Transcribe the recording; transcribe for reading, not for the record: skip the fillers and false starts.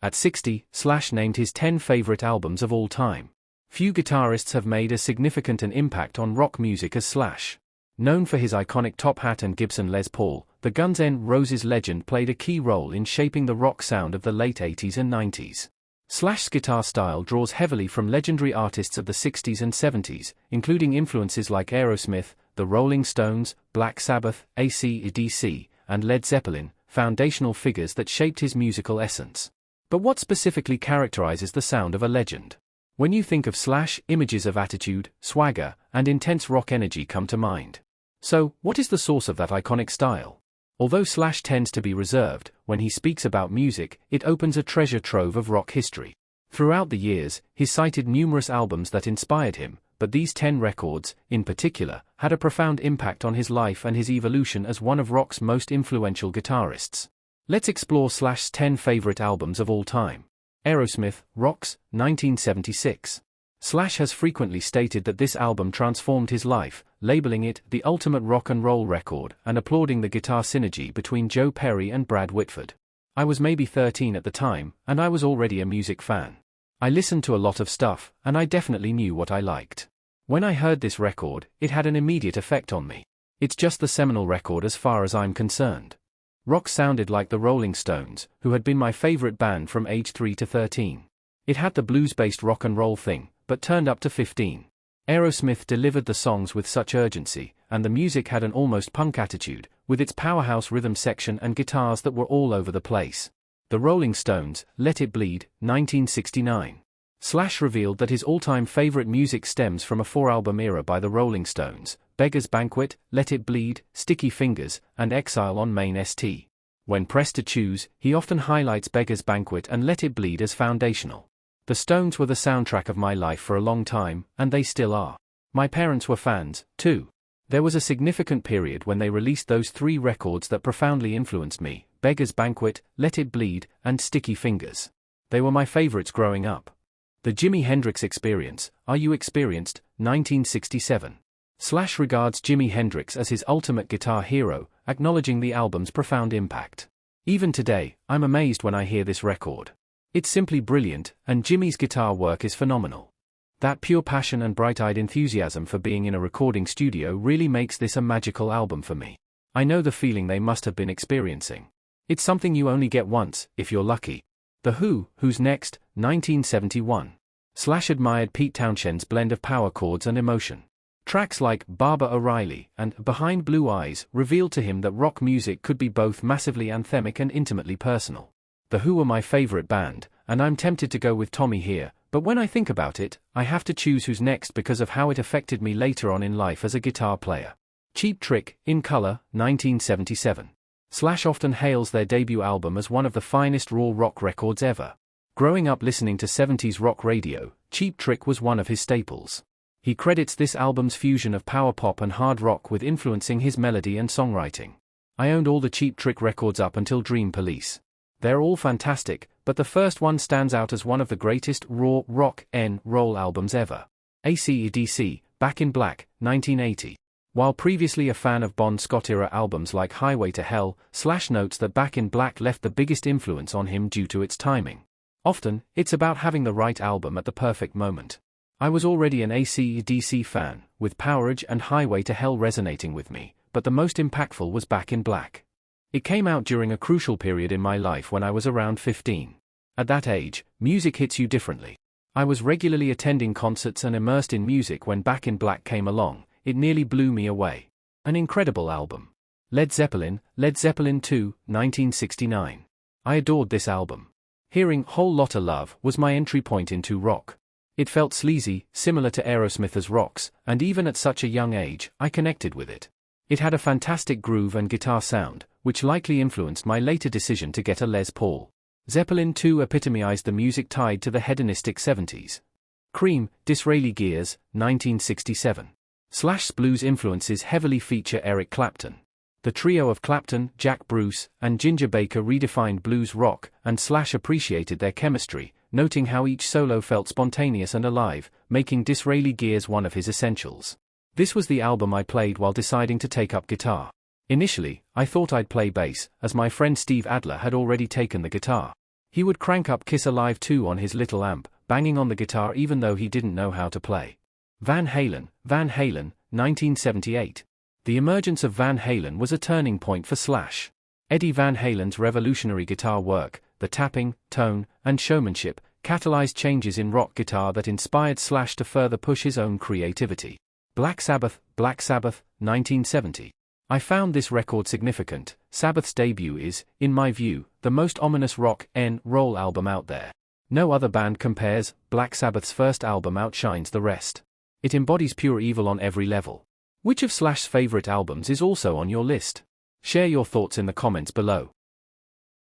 At 60, Slash named his 10 favorite albums of all time. Few guitarists have made as significant an impact on rock music as Slash. Known for his iconic top hat and Gibson Les Paul, the Guns N' Roses legend played a key role in shaping the rock sound of the late 80s and 90s. Slash's guitar style draws heavily from legendary artists of the 60s and 70s, including influences like Aerosmith, the Rolling Stones, Black Sabbath, AC/DC, and Led Zeppelin, foundational figures that shaped his musical essence. But what specifically characterizes the sound of a legend? When you think of Slash, images of attitude, swagger, and intense rock energy come to mind. So, what is the source of that iconic style? Although Slash tends to be reserved, when he speaks about music, it opens a treasure trove of rock history. Throughout the years, he's cited numerous albums that inspired him, but these 10 records, in particular, had a profound impact on his life and his evolution as one of rock's most influential guitarists. Let's explore Slash's 10 favorite albums of all time. Aerosmith, Rocks, 1976. Slash has frequently stated that this album transformed his life, labeling it the ultimate rock and roll record and applauding the guitar synergy between Joe Perry and Brad Whitford. I was maybe 13 at the time, and I was already a music fan. I listened to a lot of stuff, and I definitely knew what I liked. When I heard this record, it had an immediate effect on me. It's just the seminal record as far as I'm concerned. Rock sounded like the Rolling Stones, who had been my favorite band from age 3 to 13. It had the blues-based rock and roll thing, but turned up to 15. Aerosmith delivered the songs with such urgency, and the music had an almost punk attitude, with its powerhouse rhythm section and guitars that were all over the place. The Rolling Stones, Let It Bleed, 1969. Slash revealed that his all-time favorite music stems from a 4-album era by the Rolling Stones: Beggar's Banquet, Let It Bleed, Sticky Fingers, and Exile on Main St. When pressed to choose, he often highlights Beggar's Banquet and Let It Bleed as foundational. The Stones were the soundtrack of my life for a long time, and they still are. My parents were fans, too. There was a significant period when they released those 3 records that profoundly influenced me: Beggar's Banquet, Let It Bleed, and Sticky Fingers. They were my favorites growing up. The Jimi Hendrix Experience, Are You Experienced? 1967. Slash regards Jimi Hendrix as his ultimate guitar hero, acknowledging the album's profound impact. Even today, I'm amazed when I hear this record. It's simply brilliant, and Jimmy's guitar work is phenomenal. That pure passion and bright-eyed enthusiasm for being in a recording studio really makes this a magical album for me. I know the feeling they must have been experiencing. It's something you only get once, if you're lucky. The Who, Who's Next, 1971. Slash admired Pete Townshend's blend of power chords and emotion. Tracks like Barbara O'Reilly and Behind Blue Eyes revealed to him that rock music could be both massively anthemic and intimately personal. The Who are my favorite band, and I'm tempted to go with Tommy here, but when I think about it, I have to choose Who's Next because of how it affected me later on in life as a guitar player. Cheap Trick, In Color, 1977. Slash often hails their debut album as one of the finest raw rock records ever. Growing up listening to 70s rock radio, Cheap Trick was one of his staples. He credits this album's fusion of power pop and hard rock with influencing his melody and songwriting. I owned all the Cheap Trick records up until Dream Police. They're all fantastic, but the first one stands out as one of the greatest raw rock and roll albums ever. AC/DC, Back in Black, 1980. While previously a fan of Bon Scott-era albums like Highway to Hell, Slash notes that Back in Black left the biggest influence on him due to its timing. Often, it's about having the right album at the perfect moment. I was already an AC/DC fan, with Powerage and Highway to Hell resonating with me, but the most impactful was Back in Black. It came out during a crucial period in my life when I was around 15. At that age, music hits you differently. I was regularly attending concerts and immersed in music when Back in Black came along. It nearly blew me away. An incredible album. Led Zeppelin, Led Zeppelin 2, 1969. I adored this album. Hearing Whole Lotta Love was my entry point into rock. It felt sleazy, similar to Aerosmith as Rocks, and even at such a young age, I connected with it. It had a fantastic groove and guitar sound, which likely influenced my later decision to get a Les Paul. Zeppelin 2 epitomized the music tied to the hedonistic 70s. Cream, Disraeli Gears, 1967. Slash's blues influences heavily feature Eric Clapton. The trio of Clapton, Jack Bruce, and Ginger Baker redefined blues rock, and Slash appreciated their chemistry, noting how each solo felt spontaneous and alive, making Disraeli Gears one of his essentials. This was the album I played while deciding to take up guitar. Initially, I thought I'd play bass, as my friend Steve Adler had already taken the guitar. He would crank up Kiss Alive 2 on his little amp, banging on the guitar even though he didn't know how to play. Van Halen, 1978. The emergence of Van Halen was a turning point for Slash. Eddie Van Halen's revolutionary guitar work, the tapping, tone, and showmanship, catalyzed changes in rock guitar that inspired Slash to further push his own creativity. Black Sabbath, 1970. I found this record significant. Sabbath's debut is, in my view, the most ominous rock and roll album out there. No other band compares. Black Sabbath's first album outshines the rest. It embodies pure evil on every level. Which of Slash's favorite albums is also on your list? Share your thoughts in the comments below.